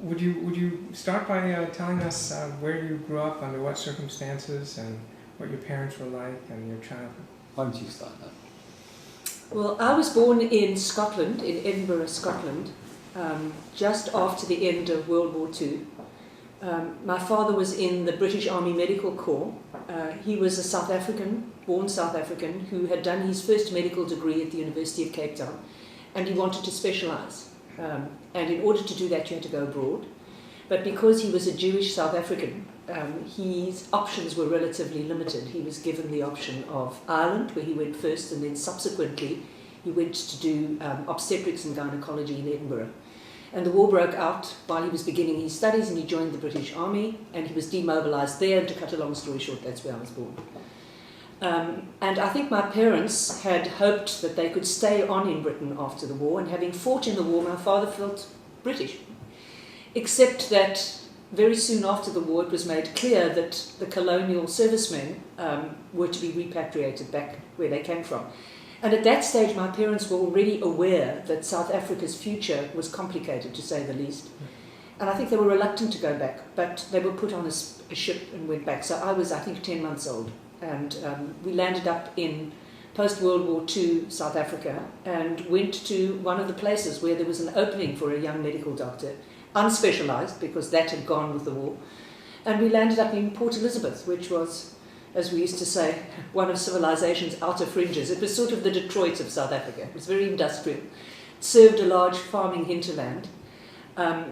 Would you start by telling us where you grew up, under what circumstances, and what your parents were like, and your childhood? Why don't you start that? Well, I was born in Scotland, in Edinburgh, Scotland, just after the end of World War II. My father was in the British Army Medical Corps. He was a South African, born South African, who had done his first medical degree at the University of Cape Town, and he wanted to specialise. And in order to do that, you had to go abroad. But because he was a Jewish South African, his options were relatively limited. He was given the option of Ireland, where he went first, and then subsequently he went to do obstetrics and gynecology in Edinburgh. And the war broke out while he was beginning his studies, and he joined the British Army, and he was demobilised there. And to cut a long story short, that's where I was born. And I think my parents had hoped that they could stay on in Britain after the war, and having fought in the war, my father felt British. Except that very soon after the war, it was made clear that the colonial servicemen were to be repatriated back where they came from. And at that stage, my parents were already aware that South Africa's future was complicated, to say the least. And I think they were reluctant to go back, but they were put on a ship and went back. So I was, I think, 10 months old. And we landed up in post-World War II South Africa and went to one of the places where there was an opening for a young medical doctor, unspecialised, because that had gone with the war. And we landed up in Port Elizabeth, which was, as we used to say, one of civilization's outer fringes. It was sort of the Detroit of South Africa. It was very industrial. It served a large farming hinterland.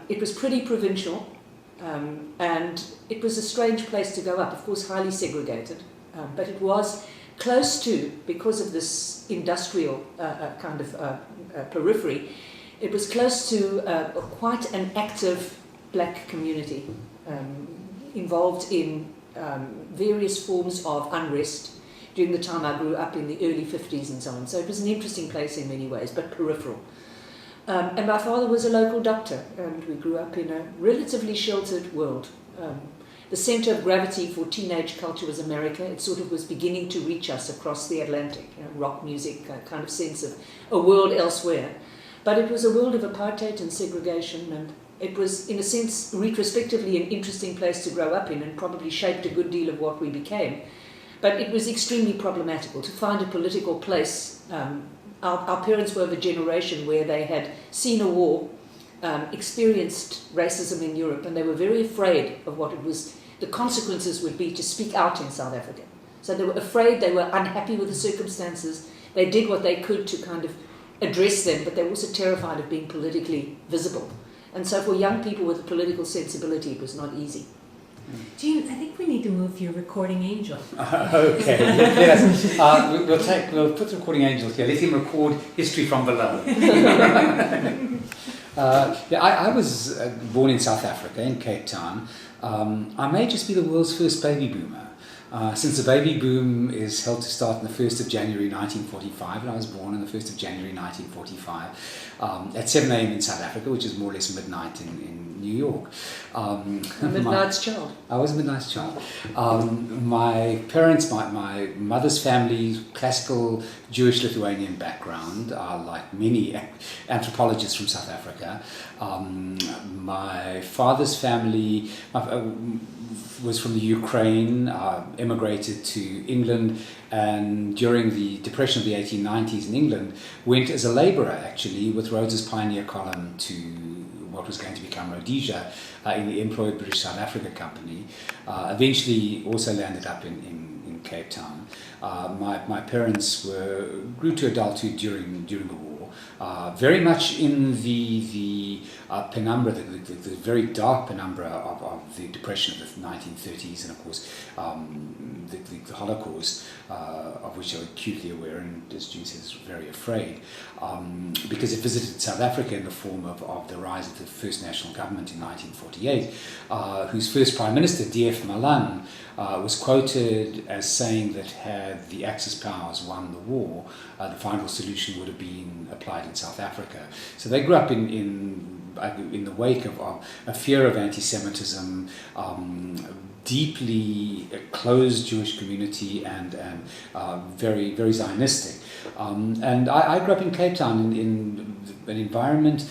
It was pretty provincial, and it was a strange place to go up, of course highly segregated, but it was close to, because of this industrial kind of periphery, it was close to quite an active black community involved in various forms of unrest during the time I grew up in the early 50s and so on. So it was an interesting place in many ways, but peripheral. And my father was a local doctor, and we grew up in a relatively sheltered world. The centre of gravity for teenage culture was America. It sort of was beginning to reach us across the Atlantic, rock music, a kind of sense of a world elsewhere. But it was a world of apartheid and segregation, and it was, in a sense, retrospectively an interesting place to grow up in, and probably shaped a good deal of what we became. But it was extremely problematical to find a political place. Our parents were of a generation where they had seen a war, experienced racism in Europe, and they were very afraid of what it was, the consequences would be to speak out in South Africa. So they were afraid, they were unhappy with the circumstances. They did what they could to kind of address them, but they were also terrified of being politically visible. And so for young people with a political sensibility, it was not easy. Jean, I think we need to move your recording angel. Okay, yes. We'll put the recording angel here. Let him record history from below. I was born in South Africa, in Cape Town. I may just be the world's first baby boomer. Since the baby boom is held to start on the 1st of January 1945, and I was born on the 1st of January 1945, at 7 a.m. in South Africa, which is more or less midnight in New York. Midnight's child. I was a midnight's child. My parents, my mother's family, classical Jewish Lithuanian background, like many anthropologists from South Africa. My father's family was from the Ukraine, emigrated to England, and during the Depression of the 1890s in England, went as a labourer actually with Rhodes's Pioneer Column to what was going to become Rhodesia in the employed British South Africa Company. Eventually also landed up in Cape Town. My parents grew to adulthood during the war, very much in the penumbra, the very dark penumbra of the Depression of the 1930s, and of course the Holocaust, of which they were acutely aware, and as Jean says, very afraid, because it visited South Africa in the form of the rise of the First National Government in 1948, whose first Prime Minister, D.F. Malan, was quoted as saying that had the Axis powers won the war, the final solution would have been applied in South Africa. So they grew up in in the wake of a fear of anti-Semitism, deeply closed Jewish community, and very, very Zionistic. And I grew up in Cape Town in an environment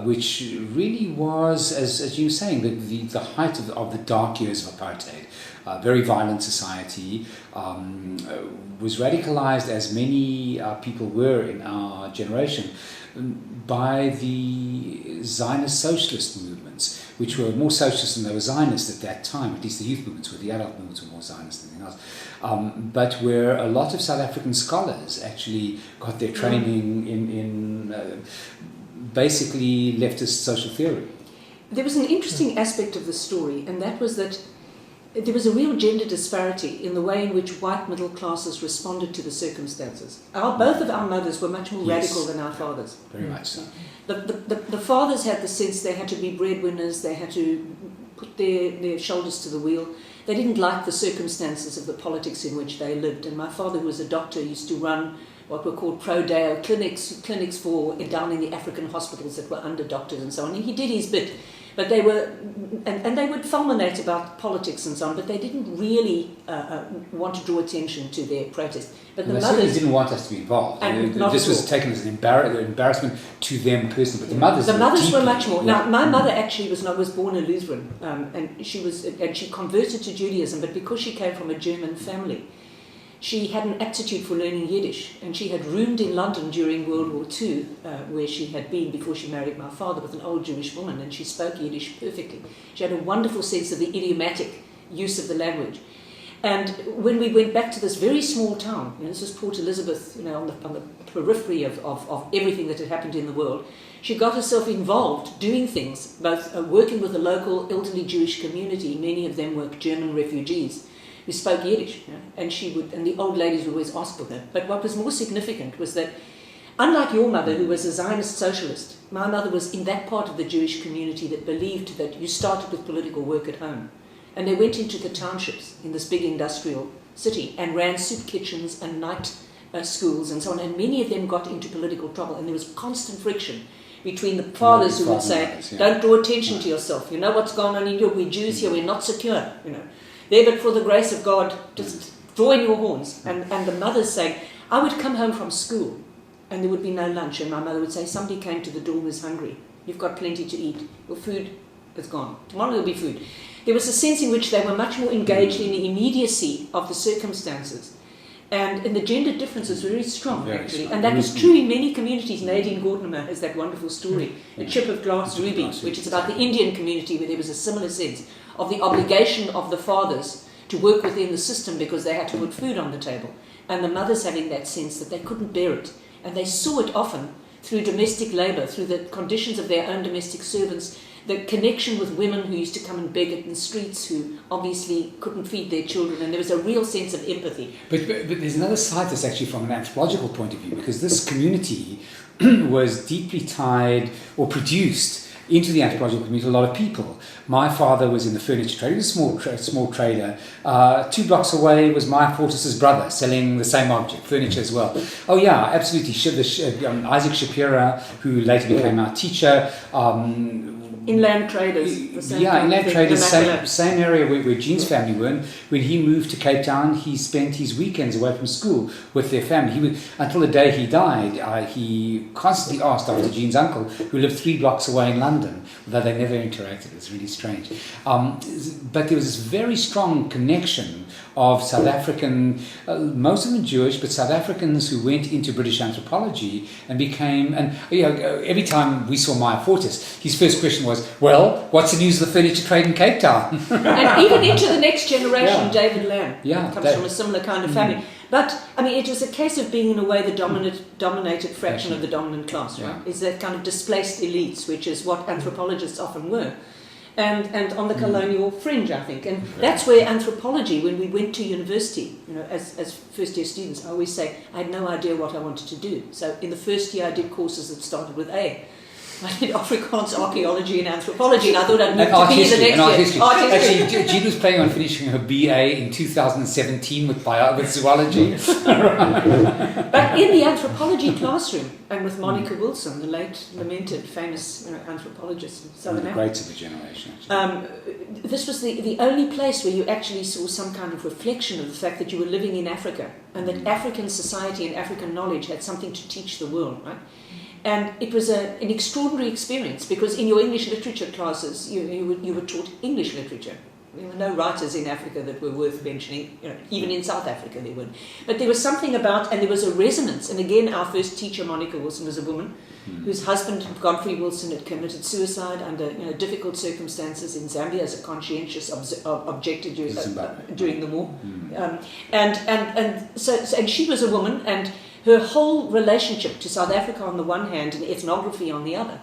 which really was, as you were saying, the height of the dark years of apartheid. Very violent society, was radicalized, as many people were in our generation, by the Zionist socialist movements, which were more socialist than they were Zionist at that time. At least the youth movements were. The adult movements were more Zionist than anything else. But where a lot of South African scholars actually got their training in basically leftist social theory. There was an interesting aspect of the story, and that was that there was a real gender disparity in the way in which white middle classes responded to the circumstances. Both of our mothers were much more radical than our fathers. Very much so. The fathers had the sense they had to be breadwinners, they had to put their shoulders to the wheel. They didn't like the circumstances of the politics in which they lived. And my father, who was a doctor, used to run what were called pro-deo clinics for down in the African hospitals that were under doctors and so on. And he did his bit. But they were, and they would fulminate about politics and so on, but they didn't really want to draw attention to their protest. But the mothers didn't want us to be involved. This was taken as an embarrassment to them personally. But the mothers were much more. Now, my mother actually was born a Lutheran, and she converted to Judaism. But because she came from a German family, she had an aptitude for learning Yiddish, and she had roomed in London during World War II, where she had been before she married my father, with an old Jewish woman, and she spoke Yiddish perfectly. She had a wonderful sense of the idiomatic use of the language. And when we went back to this very small town, this was Port Elizabeth, on the periphery of everything that had happened in the world, she got herself involved doing things, both working with the local elderly Jewish community. Many of them were German refugees who spoke Yiddish, and the old ladies would always ask for her. But what was more significant was that, unlike your mother, who was a Zionist socialist, my mother was in that part of the Jewish community that believed that you started with political work at home. And they went into the townships in this big industrial city and ran soup kitchens and night schools and so on, and many of them got into political trouble, and there was constant friction between the fathers who would say, don't draw attention to yourself, you know what's going on in Europe, we're Jews here, we're not secure, there but for the grace of God, just draw in your horns. And the mothers saying, I would come home from school and there would be no lunch, and my mother would say, somebody came to the door who's hungry, you've got plenty to eat, your food is gone, tomorrow there'll be food. There was a sense in which they were much more engaged in the immediacy of the circumstances. And the gender difference was very strong, actually. And that was true in many communities. Nadine Gordimer has that wonderful story, The Chip of Glass Ruby, which is about the Indian community, where there was a similar sense of the obligation of the fathers to work within the system because they had to put food on the table. And the mothers having that sense that they couldn't bear it. And they saw it often through domestic labour, through the conditions of their own domestic servants, the connection with women who used to come and beg in the streets, who obviously couldn't feed their children, and there was a real sense of empathy. But there's another side that's actually from an anthropological point of view, because this community was deeply tied or produced into the anthropological community a lot of people. My father was in the furniture trade. He was a small trader. 2 blocks away was my Fortis's brother selling the same object, furniture as well. Oh yeah, absolutely. Isaac Shapira, who later became our teacher. Inland traders. Inland traders, same area where Jean's family were. When he moved to Cape Town, he spent his weekends away from school with their family. Until the day he died, he constantly asked after Jean's uncle, who lived 3 blocks away in London, though they never interacted. It's really strange. But there was this very strong connection of South African, most of them Jewish, but South Africans who went into British anthropology and became, every time we saw Maya Fortis, his first question was, well, what's the news of the furniture trade in Cape Town? And even into the next generation, David Lamb comes from a similar kind of family. But, it was a case of being, in a way, the dominated fraction of the dominant class, right? Is that kind of displaced elites, which is what anthropologists often were. And on the colonial fringe, I think. And that's where anthropology, when we went to university, as first-year students, I always say, I had no idea what I wanted to do. So in the first year, I did courses that started with A. I did Afrikaans, archaeology and anthropology, and I thought I'd move Art to be the history, next and art year. history. Art history. Actually, Jean was planning on finishing her BA in 2017 with zoology. But in the anthropology classroom, and with Monica Wilson, the late lamented famous anthropologist in One of Southern the Africa, greats of the generation, actually. this was the only place where you actually saw some kind of reflection of the fact that you were living in Africa and that African society and African knowledge had something to teach the world, right? And it was an extraordinary experience because in your English literature classes, you were taught English literature. There were no writers in Africa that were worth mentioning, even in South Africa there weren't. But there was something about, and there was a resonance. And again, our first teacher, Monica Wilson, was a woman whose husband, Godfrey Wilson, had committed suicide under difficult circumstances in Zambia as a conscientious objector during the war. And she was a woman, and her whole relationship to South Africa on the one hand and ethnography on the other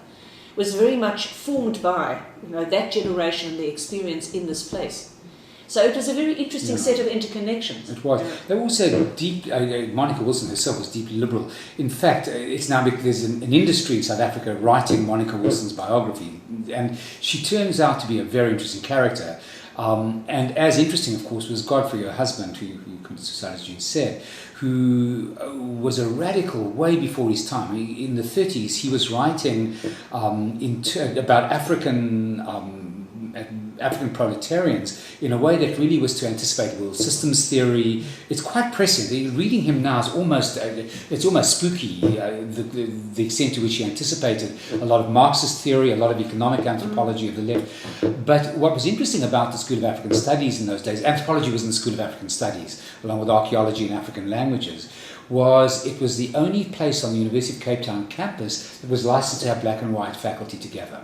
was very much formed by that generation and their experience in this place. So it was a very interesting set of interconnections. It was. They were also deep. Monica Wilson herself was deeply liberal. In fact, it's now because there's an industry in South Africa writing Monica Wilson's biography, and she turns out to be a very interesting character. And as interesting, of course, was Godfrey, her husband, who committed suicide, as Jean said, who was a radical way before his time. In the 30s, he was writing about African proletarians in a way that really was to anticipate world systems theory. It's quite prescient. Reading him now is almost spooky, the extent to which he anticipated a lot of Marxist theory, a lot of economic anthropology of the left. But what was interesting about the School of African Studies in those days, anthropology was in the School of African Studies, along with archaeology and African languages, it was the only place on the University of Cape Town campus that was licensed to have black and white faculty together.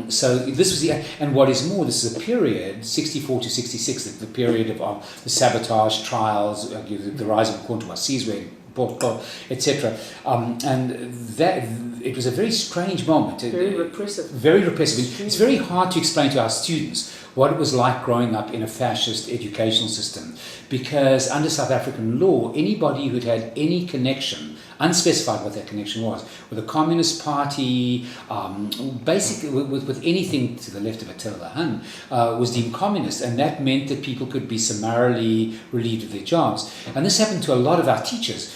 So this was and what is more, this is a period, 64 to 66, the period of the sabotage trials, the rise of Contouassizwe, etc. And that it was a very strange moment. Very repressive. Very repressive. It's very hard to explain to our students what it was like growing up in a fascist educational system, because under South African law, anybody who'd had any connection, unspecified what that connection was, with the Communist Party, basically with anything to the left of Attila Hun, was deemed communist, and that meant that people could be summarily relieved of their jobs. And this happened to a lot of our teachers.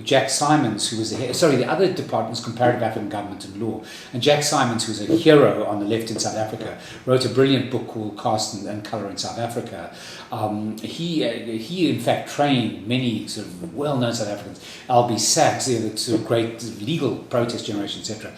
Jack Simons, who was the other department was Comparative African Government and Law, and Jack Simons, who was a hero on the left in South Africa, wrote a brilliant book called Caste and Colour in South Africa. He in fact trained many sort of well-known South Africans, Albie Sachs, the sort of great legal protest generation, etc.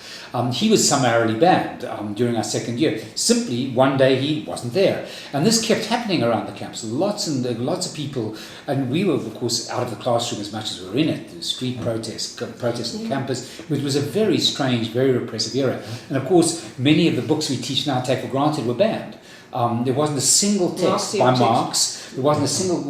He was summarily banned during our second year. Simply, one day he wasn't there. And this kept happening around the campus. Lots of people, and we were, of course, out of the classroom as much as we were in it, the street protests on campus. It was a very strange, very repressive era. And, of course, many of the books we teach now take for granted were banned. There wasn't a single text by Marx. There wasn't a single...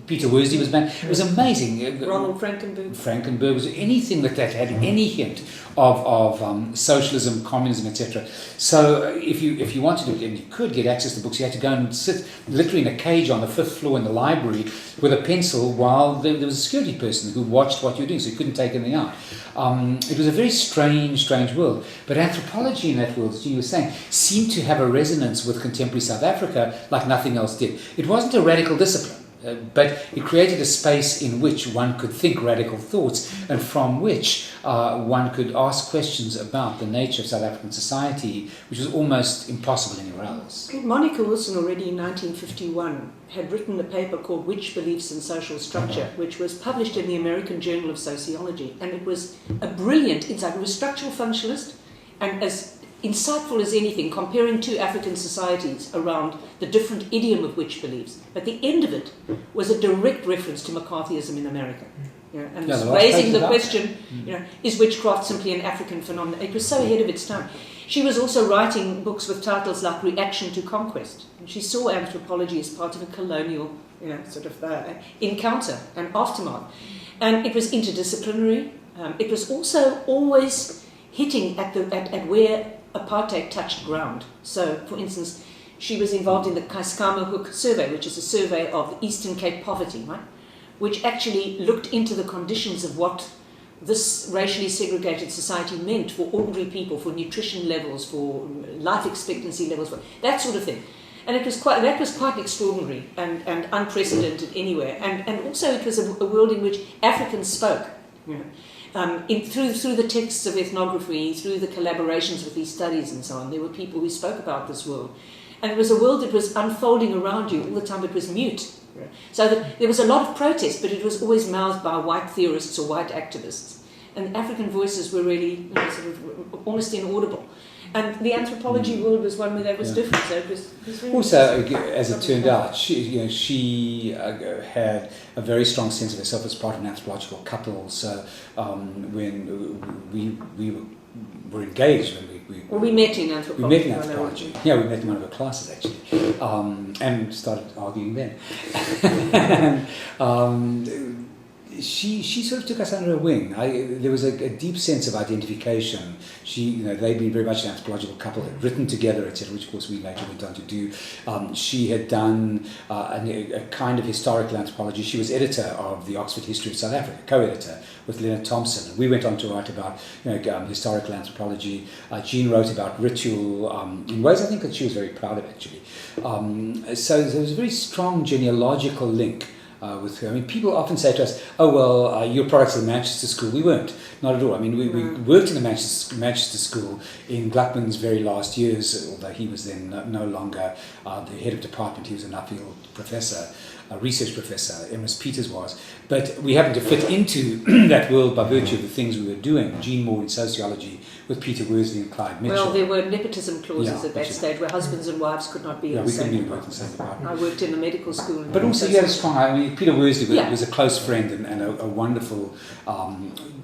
Peter Worsley was banned. It was amazing. Ronald Frankenberg was anything that had any hint of socialism, communism, etc. So if you wanted to, and you could get access to books, you had to go and sit literally in a cage on the 5th floor in the library with a pencil while there was a security person who watched what you were doing, so you couldn't take anything out. It was a very strange world. But anthropology in that world, as you were saying, seemed to have a resonance with contemporary South Africa like nothing else did. It wasn't a radical discipline. But it created a space in which one could think radical thoughts and from which one could ask questions about the nature of South African society, which was almost impossible anywhere else. Monica Wilson already in 1951 had written a paper called Which Beliefs in Social Structure, which was published in the American Journal of Sociology, and it was a brilliant insight. It was structural functionalist and as insightful as anything, comparing two African societies around the different idiom of which beliefs. But the end of it was a direct reference to McCarthyism in America. And raising the question, is witchcraft simply an African phenomenon? It was so ahead of its time. She was also writing books with titles like Reaction to Conquest. And she saw anthropology as part of a colonial, encounter and aftermath. And it was interdisciplinary. It was also always hitting at where apartheid touched ground. So, for instance, she was involved in the Kaiskama Hook survey, which is a survey of the Eastern Cape poverty, right? Which actually looked into the conditions of what this racially segregated society meant for ordinary people, for nutrition levels, for life expectancy levels, for that sort of thing. And that was quite extraordinary and unprecedented anywhere. And also it was a world in which Africans spoke. You know. Through the texts of ethnography, through the collaborations with these studies and so on, there were people who spoke about this world. And it was a world that was unfolding around you all the time. It was mute. So that there was a lot of protest, but it was always mouthed by white theorists or white activists. And African voices were really sort of almost inaudible. And the anthropology world was one where that was different. So it was really also, as it turned out, she had a very strong sense of herself as part of an anthropological couple. So when we were engaged, when we met in anthropology. We met in anthropology. Yeah, we met in one of her classes actually, and started arguing then. and, she sort of took us under her wing. There was a deep sense of identification. They'd been very much an anthropological couple, had written together, etc., which of course we later went on to do. She had done a kind of historical anthropology. She was editor of the Oxford History of South Africa, co-editor with Leonard Thompson. And we went on to write about historical anthropology. Jean wrote about ritual in ways I think that she was very proud of actually. So there was a very strong genealogical link with her. I mean, people often say to us, "Oh well, you're products of the Manchester School." We weren't, not at all. I mean, we worked in the Manchester School in Gluckman's very last years, although he was then no longer the head of department. He was a Nuffield professor, a research professor. Emrys Peters was, but we happened to fit into that world by virtue of the things we were doing. Jean Moore in sociology with Peter Worsley and Clyde Mitchell. Well, there were nepotism clauses at that stage where husbands and wives could not be in the same department. I worked in the medical school. But also he had a strong, I mean, Peter Worsley was a close friend and a wonderful,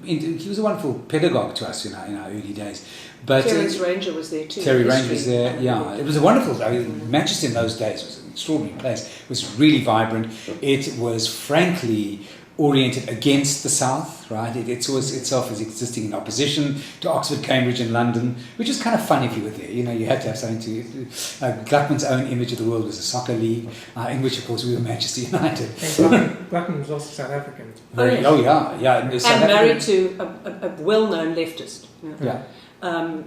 he was a wonderful pedagogue to us in our early days. But Terence Ranger was there too. Terry Ranger was there, yeah. It was a wonderful, Manchester in those days was an extraordinary place. It was really vibrant. It was frankly oriented against the South, right? It saw itself as existing in opposition to Oxford, Cambridge and London, which is kind of fun if you were there. You had to have something to... Gluckman's own image of the world was a soccer league, in which, of course, we were Manchester United. And Gluckman was also South African. And married to a well-known leftist. Yeah.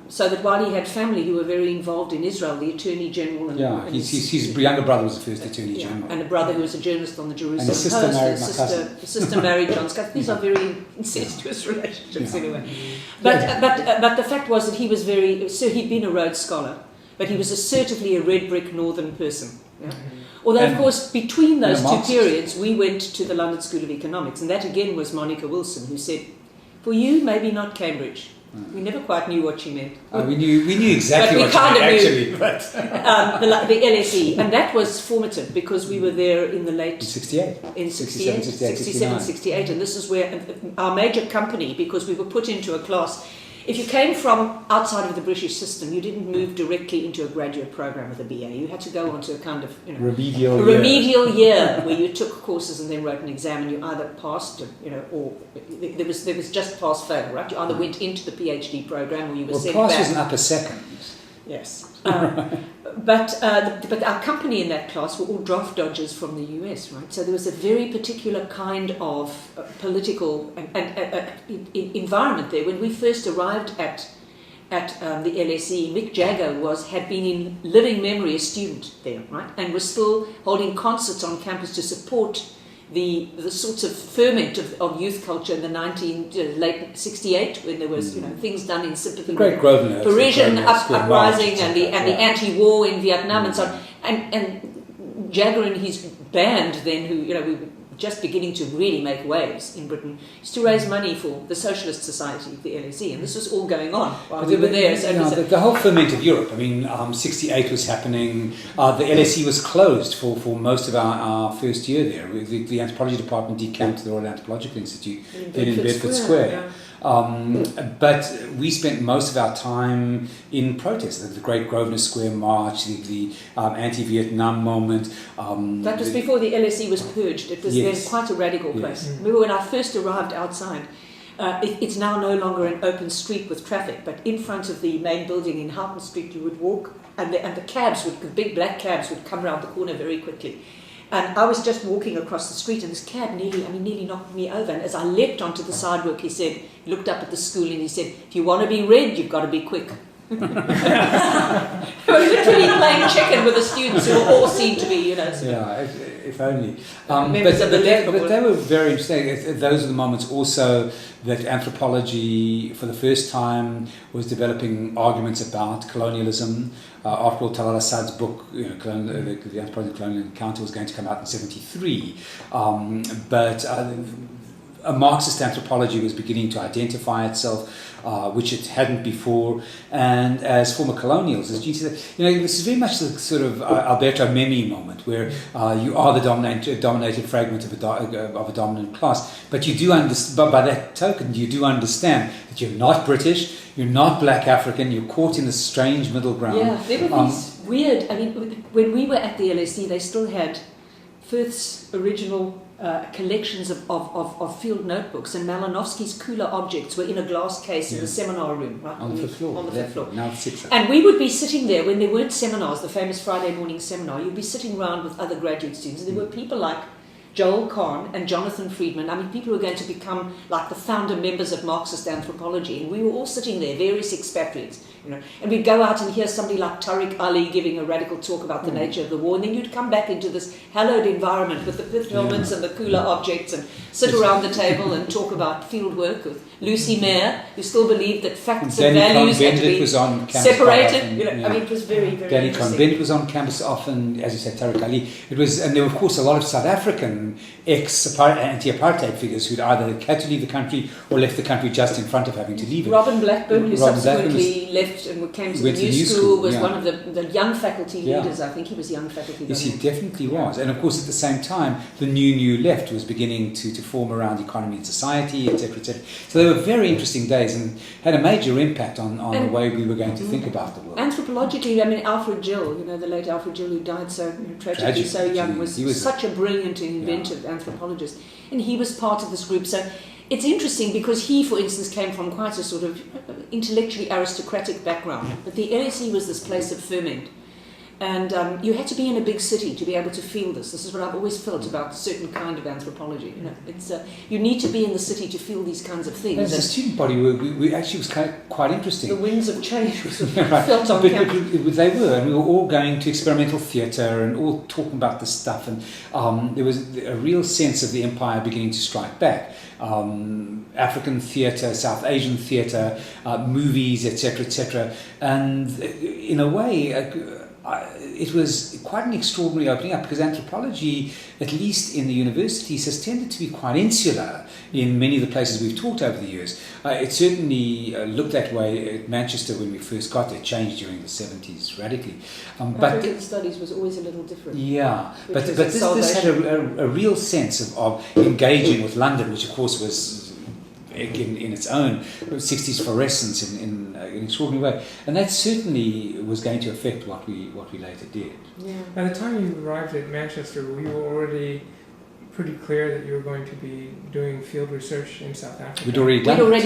So that while he had family who were very involved in Israel, the Attorney General and his younger brother was the first Attorney General, and a brother who was a journalist on the Jerusalem and Post. The sister married John Scott. These are very incestuous relationships anyway. But the fact was that he was he'd been a Rhodes Scholar, but he was assertively a red brick northern person. Yeah? Although, of course, between those two periods, we went to the London School of Economics, and that again was Monica Wilson, who said, "For you, maybe not Cambridge." We never quite knew what she meant. We knew exactly what she meant, actually. But the LSE, and that was formative because we were there in the late... 68. In 67, 68. And this is where our major company, because we were put into a class... If you came from outside of the British system, you didn't move directly into a graduate program with a BA. You had to go onto a kind of remedial year where you took courses and then wrote an exam, and you either passed, or there was just pass fail, right? You either went into the PhD program or you were sent back. Pass was an upper second. Yes. But our company in that class were all draft dodgers from the US, right? So there was a very particular kind of political environment there. When we first arrived at the LSE, Mick Jagger had been in living memory a student there, right? And was still holding concerts on campus to support the sorts of ferment of youth culture in the late 68, when there was things done in sympathy with Parisian uprising and the anti-war in Vietnam and so on. And Jagger and his band then, who we were just beginning to really make waves in Britain, used to raise money for the Socialist Society, the LSE, and this was all going on while we were there. So the whole ferment of Europe. I mean, 68 was happening. The LSE was closed for most of our first year there. The anthropology department decamped to the Royal Anthropological Institute in Bedford Square. Yeah. But we spent most of our time in protest. The Great Grosvenor Square March, the anti-Vietnam moment. That was before the LSE was purged. It was then quite a radical place. Remember when I first arrived outside, it's now no longer an open street with traffic, but in front of the main building in Houghton Street you would walk and the big black cabs would come around the corner very quickly. And I was just walking across the street, and this cab nearly knocked me over. And as I leapt onto the sidewalk, he looked up at the school and he said, "If you want to be read, you've got to be quick." We were literally playing chicken with the students who all seemed to be, Yeah, if only. Members of the left but they were very interesting. Those are the moments also that anthropology, for the first time, was developing arguments about colonialism. After all, Talal Assad's book, the Anthropology of Colonial Encounter, was going to come out in '73. But a Marxist anthropology was beginning to identify itself, which it hadn't before. And as former colonials, as Jean said, this is very much the sort of Alberto Memmi moment, where you are the dominated fragment of a dominant class. But you do understand, but by that token, you do understand that you're not British, you're not Black African, you're caught in this strange middle ground. Yeah, there were these weird. When we were at the LSE, they still had Firth's original collections of field notebooks, and Malinowski's cooler objects were in a glass case in the seminar room, right? On the fifth floor. On the fifth floor. Now it's sixth. And we would be sitting there when there weren't seminars, the famous Friday morning seminar. You'd be sitting around with other graduate students, and there were people like Joel Kahn and Jonathan Friedman. People who were going to become like the founder members of Marxist anthropology, and we were all sitting there, various expatriates, and we'd go out and hear somebody like Tariq Ali giving a radical talk about the nature of the war, and then you'd come back into this hallowed environment with the pith helmets and the cooler objects and sit around the table and talk about field work with Lucy Mayer, who still believed that facts and values had to be separated. It was very, very Danny interesting. Cohn-Bendit was on campus often, as you said, Tariq Ali. And there were, of course, a lot of South African anti-apartheid figures who'd either had to leave the country or left the country just in front of having to leave it. Robin Blackburn, who subsequently left and came to the new school, was one of the young faculty leaders. I think he was young faculty. Yes, he definitely was. And of course, at the same time, the new left was beginning to form around economy and society, etc., etc. So they were very interesting days and had a major impact on the way we were going to think about the world. Anthropologically, Alfred Gill, the late Alfred Gill, who died so tragically so young, was such a brilliant and inventive anthropologist, and he was part of this group. So it's interesting because he, for instance, came from quite a sort of intellectually aristocratic background, but the LSE was this place of ferment. And you had to be in a big city to be able to feel this. This is what I've always felt about a certain kind of anthropology. It's you need to be in the city to feel these kinds of things. As a student body, we actually was quite interesting. The winds of change was felt on campus. But they were, and we were all going to experimental theatre and all talking about this stuff. And there was a real sense of the empire beginning to strike back. African theatre, South Asian theatre, movies, etc., etc. And in a way, it was quite an extraordinary opening up, because anthropology, at least in the universities, has tended to be quite insular in many of the places we've taught over the years. It certainly looked that way at Manchester when we first got there. Changed during the 70s radically. African studies was always a little different. Yeah, but this had a real sense of engaging with London, which of course was in its own 60s fluorescence in an extraordinary way, and that certainly was going to affect what we later did. Yeah. By the time you arrived at Manchester, were you already pretty clear that you were going to be doing field research in South Africa? We'd already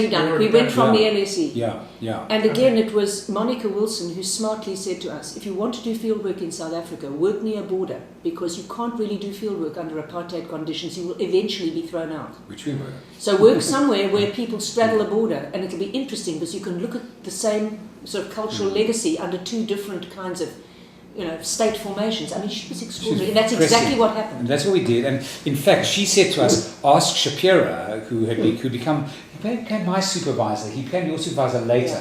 done it. We went from the LSE. Yeah. And again, it was Monica Wilson who smartly said to us, if you want to do field work in South Africa, work near a border, because you can't really do field work under apartheid conditions. You will eventually be thrown out. Which we were. So work somewhere where people straddle a border, and it'll be interesting because you can look at the same sort of cultural legacy under two different kinds of state formations. She was extraordinary, and that's exactly what happened. And that's what we did. And in fact, she said to us, ask Shapira, who became my supervisor. He became your supervisor later,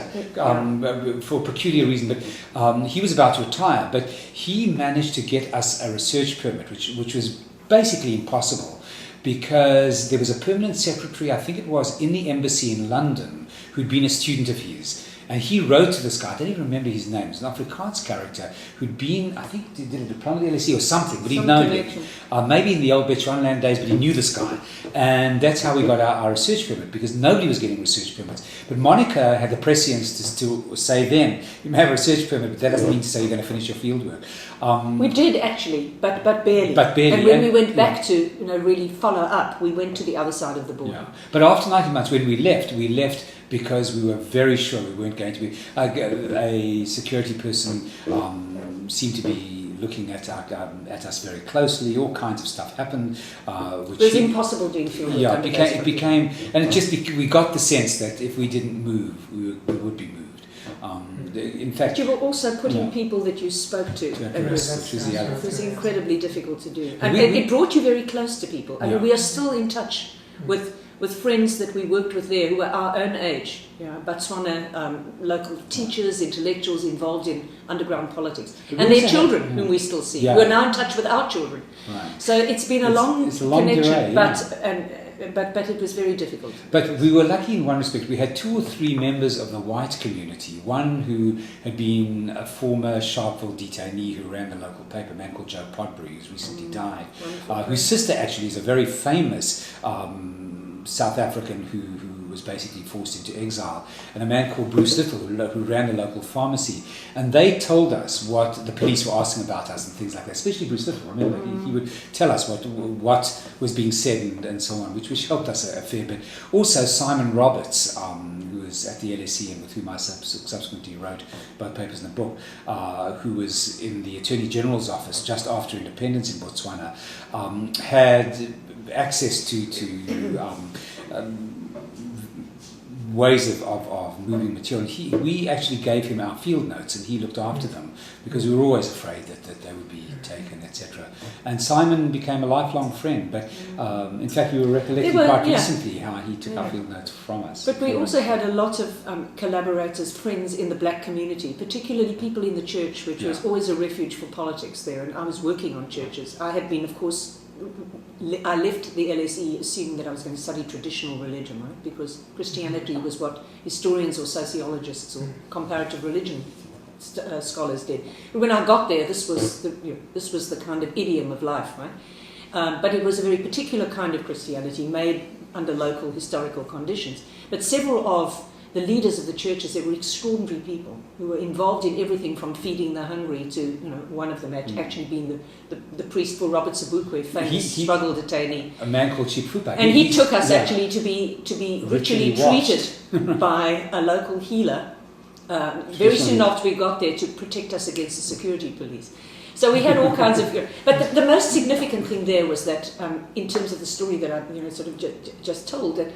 for a peculiar reason. But he was about to retire. But he managed to get us a research permit, which was basically impossible, because there was a permanent secretary, I think it was, in the embassy in London, who'd been a student of his. And he wrote to this guy, I don't even remember his name, it's an Afrikaans character, who'd been, I think, did a diploma at the LSE or something, but he'd known him. Maybe in the old Bechuanaland days, but he knew this guy. And that's how we got our research permit, because nobody was getting research permits. But Monica had the prescience to say then, you may have a research permit, but that doesn't mean to say you're going to finish your field work. We did actually, but barely. And when we went back to really follow up, we went to the other side of the border. Yeah. But after 19 months, when we left because we were very sure we weren't going to be. A security person seemed to be looking at us very closely. All kinds of stuff happened. Which it was impossible doing field work. Yeah, it became, and it just we got the sense that if we didn't move, we would be moved. In fact, but you were also putting people that you spoke to. It was incredibly difficult to do, and we, it brought you very close to people. I mean, we are still in touch with friends that we worked with there who are our own age. Botswana, local teachers, intellectuals involved in underground politics, and their children, whom we still see. We're now in touch with our children. Right. So it's been a long connection, delay, but it was very difficult. But we were lucky in one respect. We had 2 or 3 members of the white community. One who had been a former Sharpeville detainee who ran the local paper, a man called Joe Podbury, who's recently died, whose sister actually is a very famous South African who was basically forced into exile, and a man called Bruce Little who ran the local pharmacy. And they told us what the police were asking about us and things like that, especially Bruce Little. Remember, he would tell us what was being said and so on, which helped us a fair bit. Also, Simon Roberts, who was at the LSE and with whom I subsequently wrote both papers in the book, who was in the Attorney General's office just after independence in Botswana, had access to ways of moving material. And we actually gave him our field notes, and he looked after them because we were always afraid that they would be taken, etc. And Simon became a lifelong friend. But in fact, we were recollecting quite recently how he took our field notes from us. But we also had a lot of collaborators, friends in the black community, particularly people in the church, which was always a refuge for politics there. And I was working on churches. I had been, of course, I left the LSE assuming that I was going to study traditional religion, right? Because Christianity was what historians or sociologists or comparative religion scholars did. But when I got there, this was the kind of idiom of life, right? But it was a very particular kind of Christianity made under local historical conditions. But several of the leaders of the churches, they were extraordinary people who were involved in everything from feeding the hungry to, one of them actually being the priest for Robert Sobukwe, famous struggle detainee. A man called Chifupa. And he took us actually to be ritually treated by a local healer very soon after we got there to protect us against the security police. So we had all kinds of... But the most significant thing there was that, in terms of the story that I sort of just told, that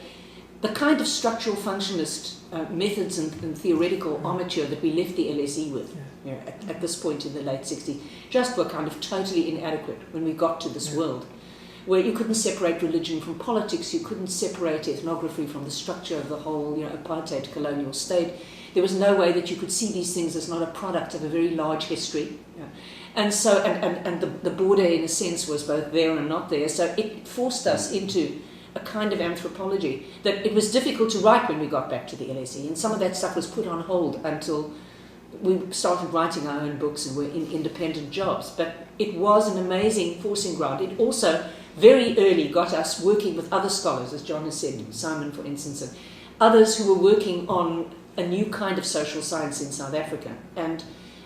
the kind of structural functionalist methods and theoretical armature that we left the LSE with at this point in the late 60s just were kind of totally inadequate when we got to this world where you couldn't separate religion from politics, you couldn't separate ethnography from the structure of the whole apartheid colonial state. There was no way that you could see these things as not a product of a very large history. And so, and the border in a sense was both there and not there, so it forced us into a kind of anthropology that it was difficult to write when we got back to the LSE, and some of that stuff was put on hold until we started writing our own books and were in independent jobs. But it was an amazing forcing ground. It also very early got us working with other scholars, as John has said, Simon for instance, and others who were working on a new kind of social science in South Africa. And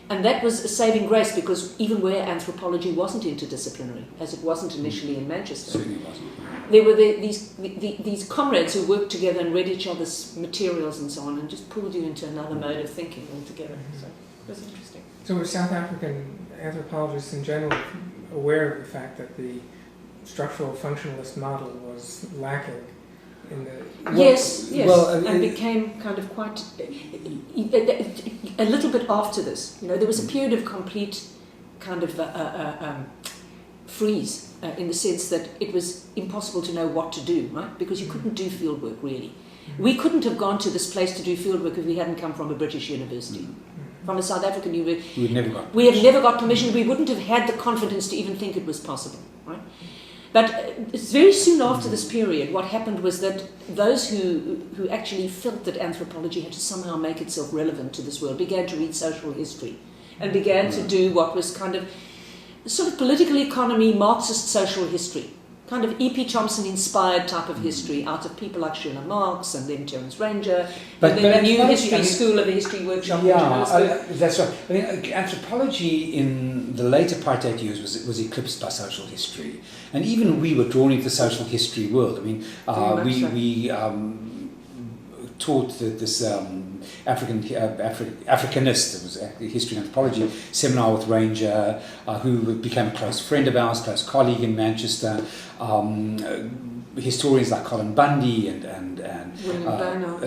that was a saving grace, because even where anthropology wasn't interdisciplinary, as it wasn't initially in Manchester, Certainly wasn't. there were these comrades who worked together and read each other's materials and so on, and just pulled you into another mode of thinking altogether. So it was interesting. So were South African anthropologists in general aware of the fact that the structural functionalist model was lacking in the... Yes, and became kind of quite... a little bit after this, there was a period of complete kind of freeze, in the sense that it was impossible to know what to do, right? Because you couldn't do field work, really. We couldn't have gone to this place to do field work if we hadn't come from a British university. From a South African university. We had never got permission. We wouldn't have had the confidence to even think it was possible, right? But it's very soon after this period, what happened was that those who actually felt that anthropology had to somehow make itself relevant to this world began to read social history and began to do what was kind of sort of political economy, Marxist social history, kind of E.P. Thompson-inspired type of history out of people like Sheila Marx and then Terence Ranger, and then a new history school of the history workshop. That's right. I mean, anthropology in the later apartheid years was eclipsed by social history, and even we were drawn into the social history world. I mean, we taught this Africanist, it was history and anthropology seminar with Ranger, who became a close friend of ours, close colleague in Manchester. Historians like Colin Bundy and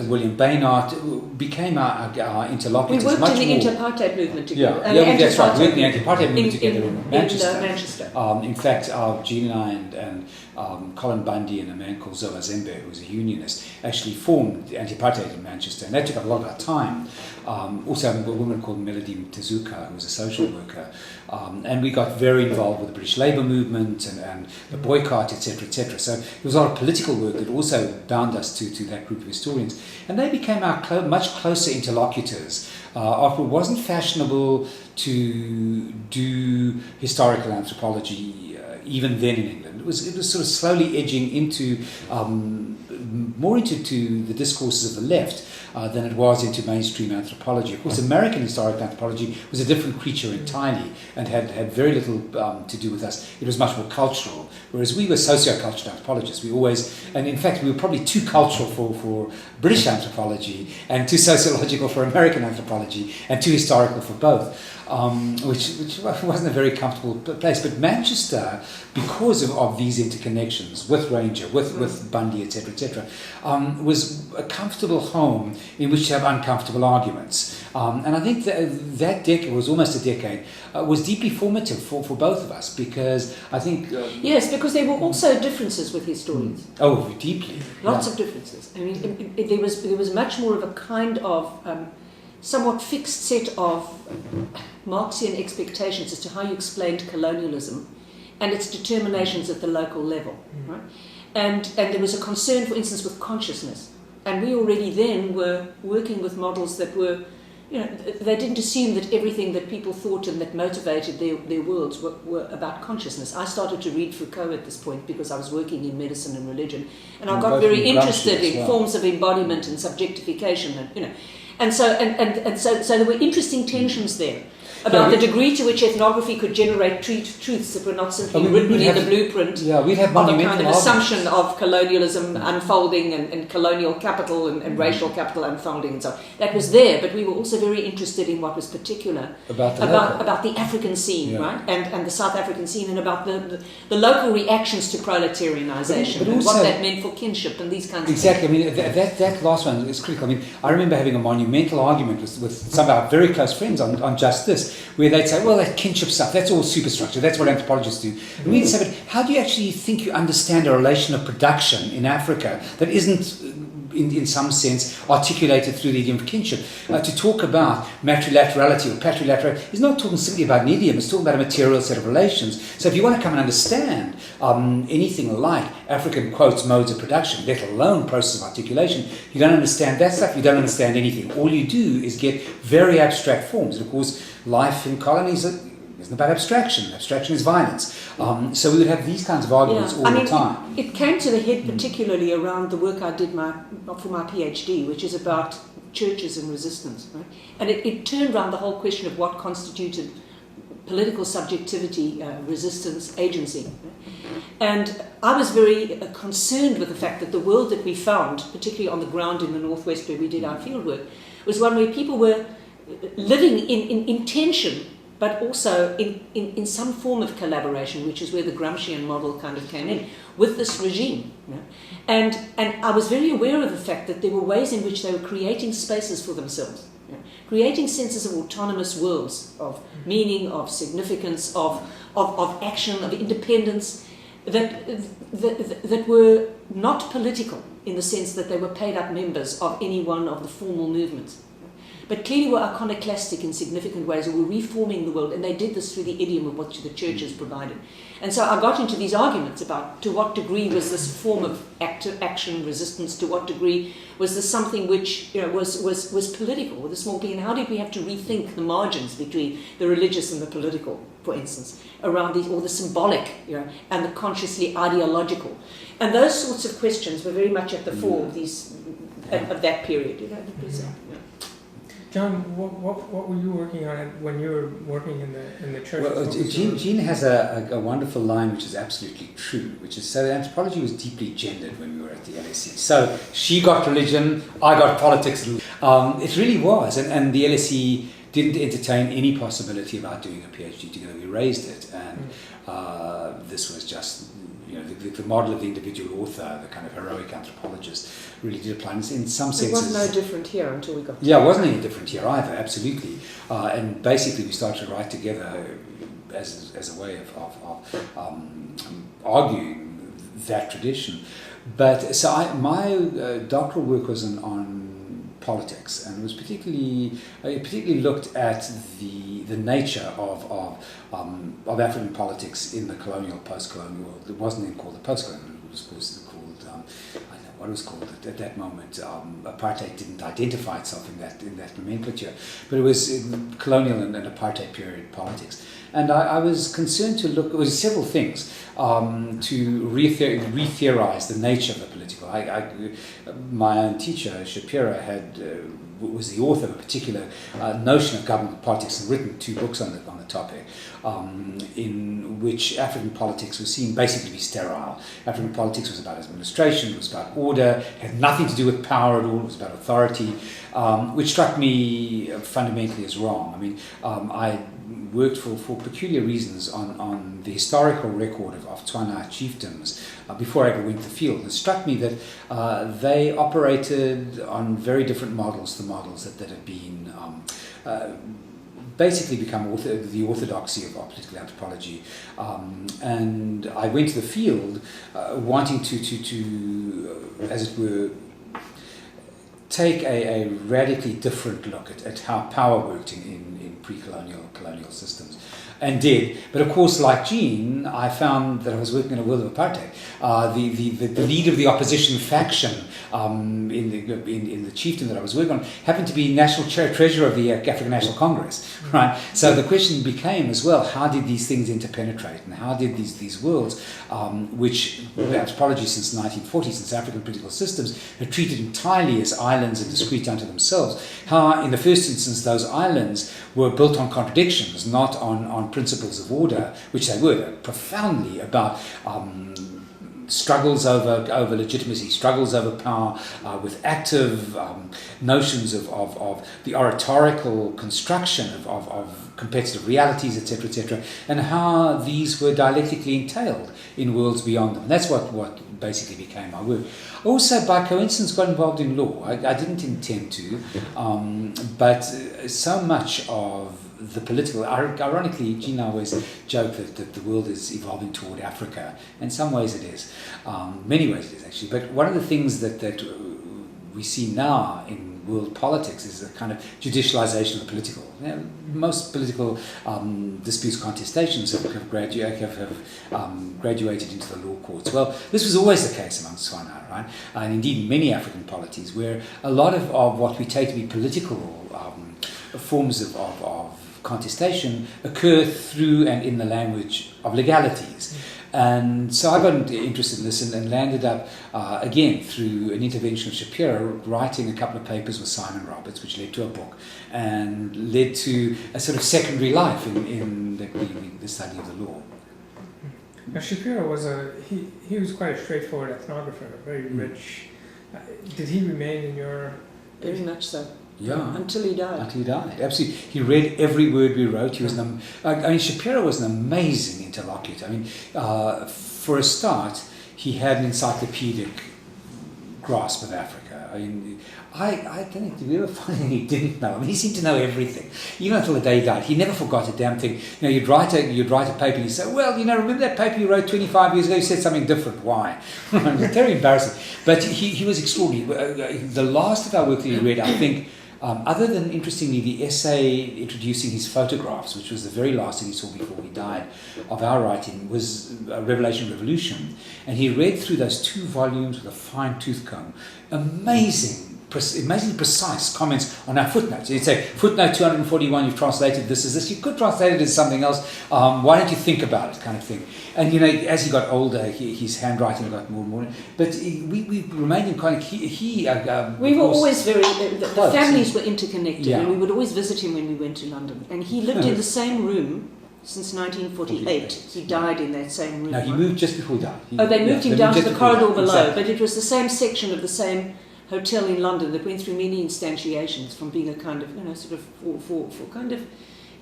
William Baynard became our interlocutors. We worked much in the more. anti-apartheid movement together. That's right. We worked in the anti-apartheid movement together in Manchester. In Manchester. In fact, Jean and I and Colin Bundy and a man called Zola Zembe, who was a unionist, actually formed the anti-apartheid in Manchester, and that took up a lot of our time. Also, a woman called Melody Tezuka, who was a social worker, and we got very involved with the British Labour movement and the boycott, etc., etc. So there was a lot of political work that also bound us to that group of historians, and they became our much closer interlocutors. After it wasn't fashionable to do historical anthropology even then in England. It was sort of slowly edging into more into the discourses of the left than it was into mainstream anthropology. Of course, American historical anthropology was a different creature entirely and had very little to do with us. It was much more cultural, whereas we were sociocultural anthropologists. And in fact, we were probably too cultural for British anthropology and too sociological for American anthropology and too historical for both. Which wasn't a very comfortable place. But Manchester, because of these interconnections with Ranger, with Bundy, etc., was a comfortable home in which to have uncomfortable arguments. And I think that decade was almost a decade, was deeply formative for both of us, because I think... yes, because there were also differences with historians. Oh, deeply. Lots of differences. I mean, there was much more of a kind of... somewhat fixed set of Marxian expectations as to how you explained colonialism and its determinations at the local level, right? And there was a concern, for instance, with consciousness. And we already then were working with models that were, they didn't assume that everything that people thought and that motivated their worlds were about consciousness. I started to read Foucault at this point because I was working in medicine and religion, and I got very interested in forms of embodiment and subjectification, and And so there were interesting tensions there about the degree to which ethnography could generate truths that were not simply written in the blueprint we'd have of a kind of assumption of colonialism unfolding and colonial capital and racial capital unfolding and so on. That was there, but we were also very interested in what was particular about the African scene, right? And the South African scene, and about the local reactions to proletarianization, but also, and what that meant for kinship and these kinds of things. Exactly. I mean, that last one is critical. I mean, I remember having a monumental argument with some of our very close friends on just this, where they'd say, well, that kinship stuff, that's all superstructure, that's what anthropologists do. And we'd say, but how do you actually think you understand a relation of production in Africa that isn't, in some sense, articulated through the idiom of kinship? To talk about matrilaterality or patrilaterality is not talking simply about an idiom, it's talking about a material set of relations. So if you want to come and understand anything like African quotes, modes of production, let alone process of articulation, you don't understand that stuff, you don't understand anything. All you do is get very abstract forms. And of course, life in colonies isn't about abstraction. Abstraction is violence. So we would have these kinds of arguments all the time. It came to the head particularly around the work I did for my PhD, which is about churches and resistance. Right? And it turned around the whole question of what constituted political subjectivity, resistance, agency. Right? And I was very concerned with the fact that the world that we found, particularly on the ground in the Northwest where we did our fieldwork, was one where people were living in tension, but also in some form of collaboration, which is where the Gramscian model kind of came in, with this regime. You know? And I was very aware of the fact that there were ways in which they were creating spaces for themselves, you know? Creating senses of autonomous worlds, of meaning, of significance, of action, of independence, that were not political in the sense that they were paid up members of any one of the formal movements, but clearly were iconoclastic in significant ways, or were reforming the world, and they did this through the idiom of what the churches provided. And so I got into these arguments about to what degree was this form of action, resistance, to what degree was this something which was political, with a small p, and how did we have to rethink the margins between the religious and the political, for instance, around these, or the symbolic, and the consciously ideological. And those sorts of questions were very much at the fore of these of that period. John, what were you working on when you were working in the church? Well, Jean has a wonderful line which is absolutely true, which is, so anthropology was deeply gendered when we were at the LSE. So she got religion, I got politics. It really was, and the LSE didn't entertain any possibility about doing a PhD together. We raised it, and this was just, the model of the individual author, the kind of heroic anthropologist, really did apply. In some senses, it was no different here until we got. Yeah, it wasn't any different here either. Absolutely, and basically we started to write together as a way of arguing that tradition. But so my doctoral work was on politics, and was particularly looked at the nature of African politics in the colonial, post-colonial world. It wasn't then called the post-colonial; it was called I don't know what it was called at that moment. Apartheid didn't identify itself in that nomenclature, but it was in colonial and apartheid period politics. And I was concerned to look. It was several things to re-theorize the nature of the political. My own teacher Shapiro was the author of a particular notion of government politics, and written 2 books on the topic, in which African politics was seen basically to be sterile. African politics was about administration, it was about order, had nothing to do with power at all, it was about authority, which struck me fundamentally as wrong. I mean, I worked for peculiar reasons on the historical record of Tswana chiefdoms before I ever went to the field. It struck me that they operated on very different models, the models that had been basically become the orthodoxy of political anthropology. And I went to the field wanting to, as it were, take a radically different look at how power worked in pre-colonial colonial systems, and did. But of course, like Jean, I found that I was working in a world of apartheid. The leader of the opposition faction in the chiefdom that I was working on happened to be national treasurer of the African National Congress, right? So the question became as well, how did these things interpenetrate, and how did these worlds, which anthropology since 1940, since African political systems, had treated entirely as islands and discrete unto themselves, how in the first instance those islands were built on contradictions, not on principles of order, which they were profoundly about struggles over legitimacy, struggles over power, with active notions of the oratorical construction of competitive realities, etc., and how these were dialectically entailed in worlds beyond them. And that's what basically became my work. Also, by coincidence, got involved in law. I didn't intend to, but so much of the political, ironically, Jean always joke that the world is evolving toward Africa. In some ways it is. Many ways it is, actually. But one of the things that we see now in world politics is a kind of judicialization of the political. Most political disputes, contestations have graduated into the law courts. Well, this was always the case among Tswana, right? And indeed many African polities, where a lot of what we take to be political forms of contestation occur through and in the language of legalities. And so I got interested in this and landed up, again, through an intervention of Shapiro, writing a couple of papers with Simon Roberts, which led to a book, and led to a sort of secondary life in the study of the law. Now Shapiro was he was quite a straightforward ethnographer, very rich. Did he remain in your... Very much so. Yeah. Until he died. Absolutely. He read every word we wrote. He was Shapiro was an amazing interlocutor. I mean, for a start, he had an encyclopedic grasp of Africa. I mean, I don't think, did we ever find anything he didn't know? I mean, he seemed to know everything. Even until the day he died, he never forgot a damn thing. You'd write a paper and you'd say, well, remember that paper you wrote 25 years ago? You said something different. Why? It was very embarrassing. But he was extraordinary. The last of our work that he read, I think, other than, interestingly, the essay introducing his photographs, which was the very last thing he saw before he died, of our writing, was Revelation Revolution. And he read through those 2 volumes with a fine tooth comb. Amazing amazingly precise comments on our footnotes. You'd say, footnote 241, you've translated this as this. You could translate it as something else. Why don't you think about it, kind of thing. And, as he got older, his handwriting got more and more. But we remained in contact. We were always the families were interconnected, Yeah. and we would always visit him when we went to London. And he lived in the same room since 1948. He died in that same room. No, he moved just before he died. They moved him down to the corridor below, Exactly. but it was the same section of the same hotel in London that went through many instantiations, from being a kind of, sort of for kind of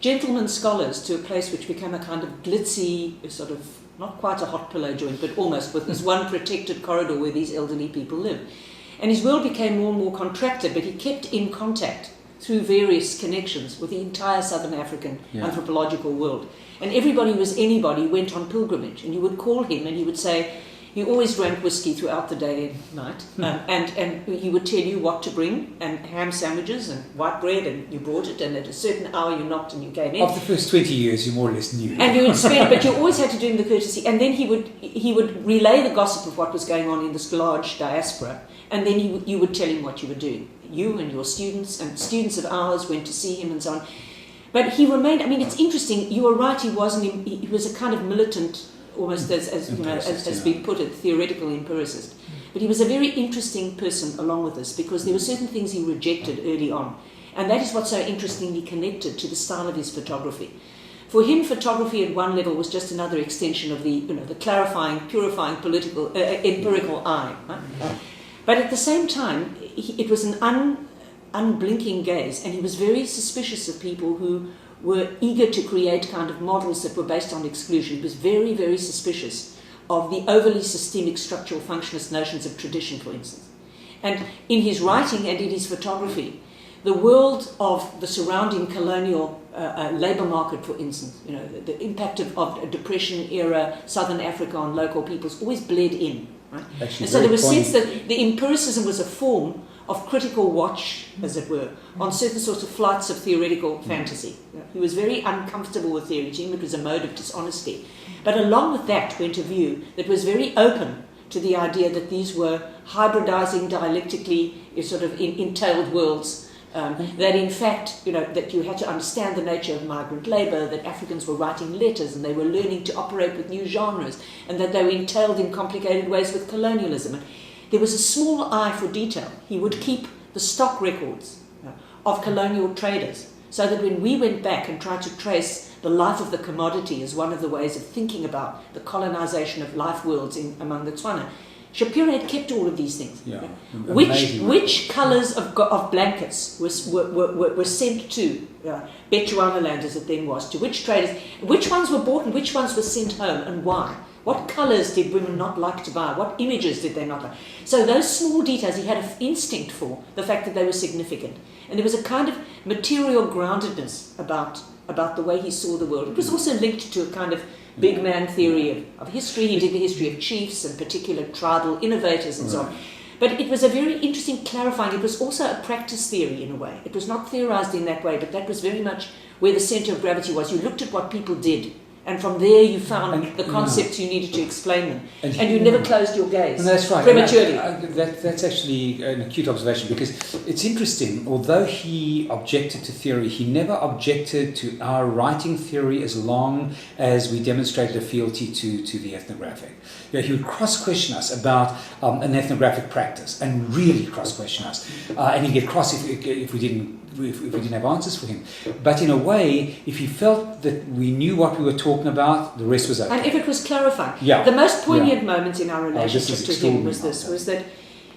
gentlemen scholars to a place which became a kind of glitzy, sort of, not quite a hot pillow joint, but almost, with this one protected corridor where these elderly people live. And his world became more and more contracted, but he kept in contact through various connections with the entire Southern African anthropological world. And everybody was anybody went on pilgrimage, and you would call him and he would say, he always drank whiskey throughout the day and night, and he would tell you what to bring, and ham sandwiches and white bread, and you brought it, and at a certain hour you knocked and you came in. Of the first 20 years, you more or less knew. And you would spend, but you always had to do him the courtesy, and then he would relay the gossip of what was going on in this large diaspora, and then you would tell him what you were doing. You and your students, and students of ours went to see him and so on. But he remained, it's interesting, you were right, he was a kind of militant, almost as being put it, theoretical empiricist. But he was a very interesting person along with us, because there were certain things he rejected early on. And that is what's so interestingly connected to the style of his photography. For him, photography at one level was just another extension of the clarifying, purifying, political, empirical eye. Right? But at the same time, it was an unblinking gaze, and he was very suspicious of people who were eager to create kind of models that were based on exclusion. He was very, very suspicious of the overly systemic structural functionist notions of tradition, for instance. And in his writing and in his photography, the world of the surrounding colonial labour market, for instance, the impact of a depression-era Southern Africa on local peoples always bled in. Right? And so there was a sense that the empiricism was a form of critical watch, as it were, on certain sorts of flights of theoretical fantasy. He was very uncomfortable with theory. To him it was a mode of dishonesty. But along with that went a view that was very open to the idea that these were hybridizing, dialectically sort of entailed worlds, that in fact, that you had to understand the nature of migrant labour, that Africans were writing letters and they were learning to operate with new genres, and that they were entailed in complicated ways with colonialism. And there was a small eye for detail. He would keep the stock records of colonial traders, so that when we went back and tried to trace the life of the commodity as one of the ways of thinking about the colonization of life worlds among the Tswana, Shapiro had kept all of these things. Yeah. Which colours of blankets were sent to Bechuanaland, as it then was, to which traders, which ones were bought and which ones were sent home, and why? What colours did women not like to buy? What images did they not like? So those small details, he had an instinct for the fact that they were significant. And there was a kind of material groundedness about the way he saw the world. It was also linked to a kind of big man theory of history. He did the history of chiefs and particular tribal innovators and so on. But it was a very interesting clarifying. It was also a practice theory in a way. It was not theorized in that way, but that was very much where the center of gravity was. You looked at what people did, and from there you found the concepts you needed to explain them. And you never closed your gaze. And that's right. Prematurely. That's actually an acute observation, because it's interesting. Although he objected to theory, he never objected to our writing theory as long as we demonstrated a fealty to the ethnographic. He would cross-question us about an ethnographic practice, and really cross-question us. And he'd get cross if we didn't have answers for him. But in a way, if he felt that we knew what we were talking about, the rest was okay. And if it was clarifying. Yeah. The most poignant moment in our this relationship is to him was that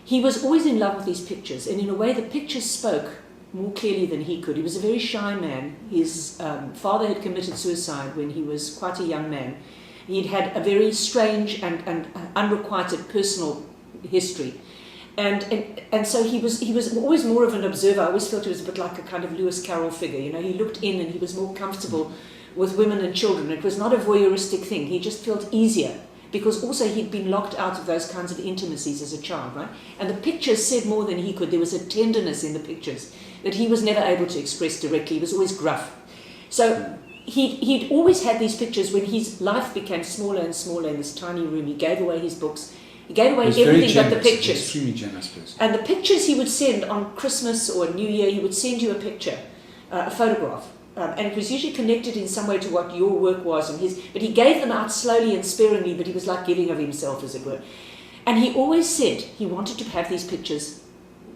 he was always in love with these pictures, and in a way the pictures spoke more clearly than he could. He was a very shy man. His father had committed suicide when he was quite a young man. He'd had a very strange and unrequited personal history. And so he was always more of an observer. I always felt he was a bit like a kind of Lewis Carroll figure. He looked in and he was more comfortable with women and children. It was not a voyeuristic thing. He just felt easier, because also he'd been locked out of those kinds of intimacies as a child, right? And the pictures said more than he could. There was a tenderness in the pictures that he was never able to express directly. He was always gruff. So he'd always had these pictures. When his life became smaller and smaller in this tiny room, he gave away his books. He gave away everything but the pictures. Extremely generous person. And the pictures he would send on Christmas or New Year, he would send you a picture, a photograph. And it was usually connected in some way to what your work was and his. But he gave them out slowly and sparingly, but he was like giving of himself, as it were. And he always said he wanted to have these pictures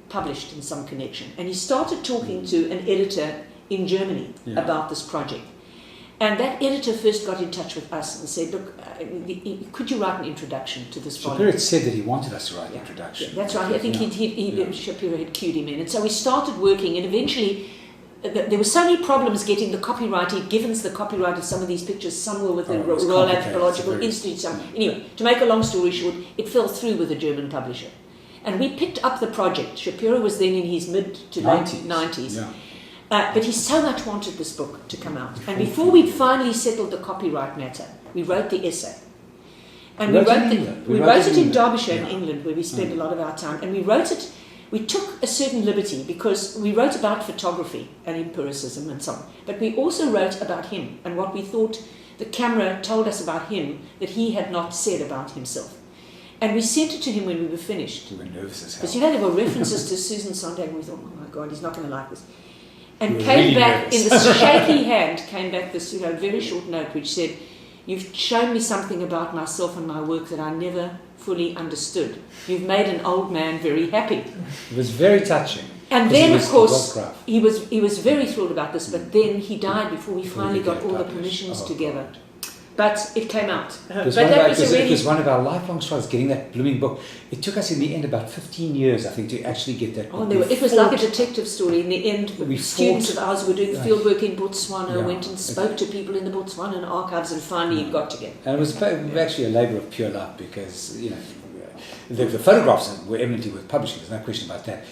published in some connection. And he started talking to an editor in Germany about this project. And that editor first got in touch with us and said, look, could you write an introduction to this volume? Shapiro had said that he wanted us to write an introduction. Yeah, that's right. I think Shapiro had cued him in. And so we started working, and eventually there were so many problems getting the copyright. He'd given us the copyright of some of these pictures. Some were with the Royal Anthropological Institute. Anyway, to make a long story short, it fell through with a German publisher. And we picked up the project. Shapiro was then in his mid to late 90s. Yeah. But he so much wanted this book to come out. And before we'd finally settled the copyright matter, we wrote the essay. And we wrote it in Derbyshire in England, where we spent a lot of our time. And we took a certain liberty because we wrote about photography and empiricism and so on. But we also wrote about him and what we thought the camera told us about him that he had not said about himself. And we sent it to him when we were finished. We were nervous as hell. Because there were references to Susan Sontag, and we thought, oh my God, he's not going to like this. And came back in this shaky hand, this very short note which said, you've shown me something about myself and my work that I never fully understood. You've made an old man very happy. It was very touching. And then, of course, he was very thrilled about this, but then he died before we finally got all the permissions together. God. But it came out. It was one of our lifelong struggles getting that blooming book. It took us in the end about 15 years, I think, to actually get that book. It was like a detective story. In the end, students of ours were doing fieldwork in Botswana, went and spoke to people in the Botswanan archives, and finally it got together. And it was actually a labour of pure luck because, the photographs were eminently worth publishing, there's no question about that.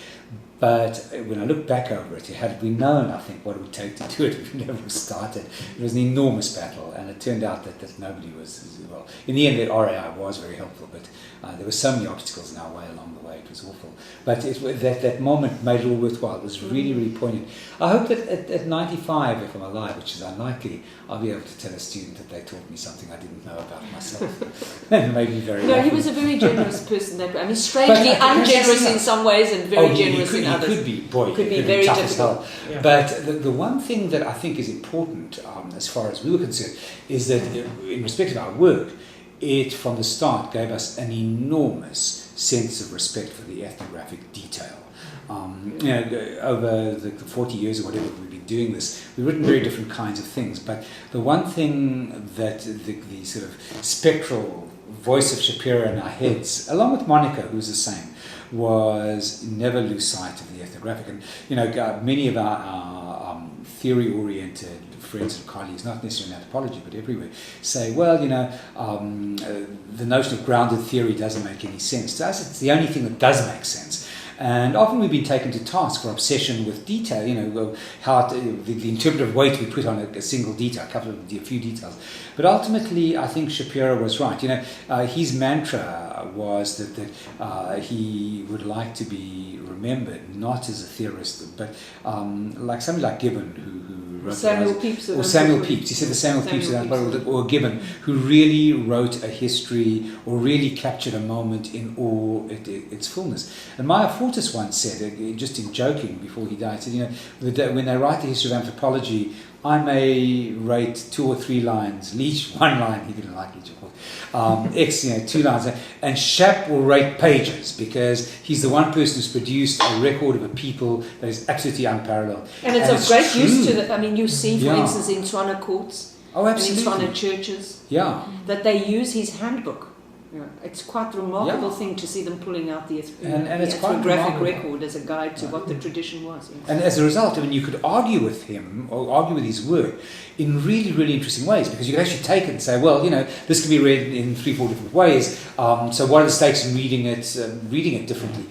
But when I look back over it, had we known, I think, what it would take to do it, we never started. It was an enormous battle, and it turned out that nobody was, well, in the end, the RAI was very helpful, but there were so many obstacles in our way along the way, it was awful. But that moment made it all worthwhile. It was really, really poignant. I hope that at 95, if I'm alive, which is unlikely, I'll be able to tell a student that they taught me something I didn't know about myself. And it made me very happy. He was a very generous person. Strangely ungenerous in some ways and very generous in others. He could be, it could be very difficult. Yeah. But the one thing that I think is important, as far as we were concerned, is that in respect of our work, it from the start gave us an enormous sense of respect for the ethnographic detail. Over the 40 years or whatever we've been doing this, we've written very different kinds of things. But the one thing that the sort of spectral voice of Shapiro in our heads, along with Monica, who's the same, was never lose sight of the ethnographic. And many of our theory-oriented friends and colleagues, not necessarily in anthropology but everywhere, say, well, the notion of grounded theory doesn't make any sense. To us, it's the only thing that does make sense. And often we've been taken to task for obsession with detail, how the interpretive weight we put on a single detail, a few details. But ultimately, I think Shapiro was right. His mantra was that he would like to be remembered not as a theorist, but like somebody like Gibbon, who wrote Samuel Pepys. Or Samuel Pepys. He said the Samuel Pepys or Gibbon, who really wrote a history or really captured a moment in all its fullness. And Maya Fortis once said, just in joking before he died, said, when they write the history of anthropology, I may rate 2 or 3 lines, Leach 1 line, he didn't like Leach of course, X 2 lines, and Shap will rate pages because he's the one person who's produced a record of a people that is absolutely unparalleled. And it's of great use to you see, for instance, in Tswana courts, and in Tswana churches, that they use his handbook. It's quite a remarkable thing to see them pulling out the ethnographic record as a guide to what the tradition was. Yes. And as a result, you could argue with him or argue with his work in really, really interesting ways because you could actually take it and say, well, this can be read in 3-4 different ways. So what are the stakes in reading it differently?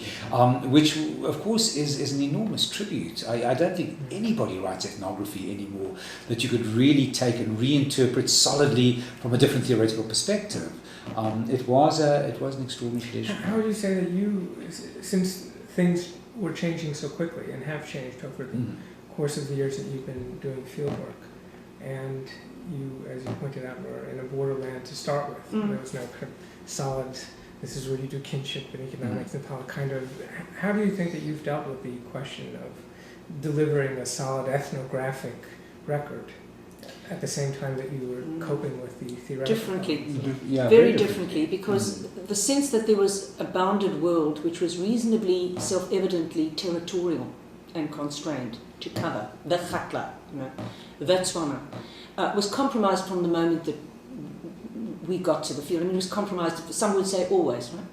Which, of course, is an enormous tribute. I don't think anybody writes ethnography anymore that you could really take and reinterpret solidly from a different theoretical perspective. It was an extraordinary tradition. How would you say that since things were changing so quickly and have changed over the course of the years that you've been doing field work, and you, as you pointed out, were in a borderland to start with. There was no kind of solid this is where you do kinship and economics and kind of. How do you think that you've dealt with the question of delivering a solid ethnographic record at the same time that you were coping with the theoretical? Differently. Yeah, Very differently, because the sense that there was a bounded world which was reasonably self-evidently territorial and constrained to cover the Khatla, the Tswana, was compromised from the moment that we got to the field. I mean, it was compromised, some would say always, right?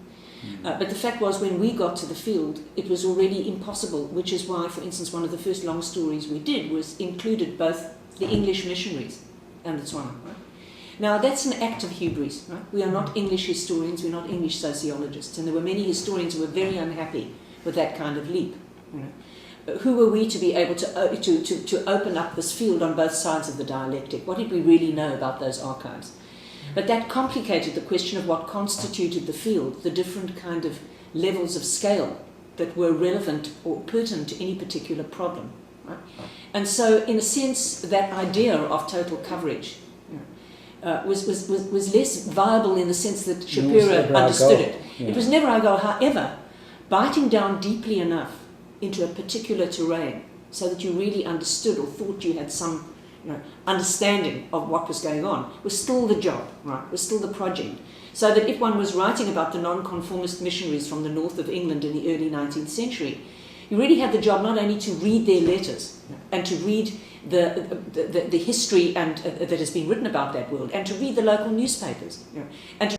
But the fact was, when we got to the field, it was already impossible, which is why, for instance, one of the first long stories we did included both the English missionaries and the Tswana. Right? Now, that's an act of hubris. Right? We are not English historians, we're not English sociologists, and there were many historians who were very unhappy with that kind of leap. Who were we to be able to open up this field on both sides of the dialectic? What did we really know about those archives? But that complicated the question of what constituted the field, the different kind of levels of scale that were relevant or pertinent to any particular problem. Right? And so, in a sense, that idea of total coverage was less viable in the sense that Shapiro understood it. Yeah. It was never our goal. However, biting down deeply enough into a particular terrain so that you really understood or thought you had some understanding of what was going on was still the job, right? Was still the project. So that if one was writing about the nonconformist missionaries from the north of England in the early 19th century, you really had the job not only to read their letters and to read the history and that has been written about that world, and to read the local newspapers, and to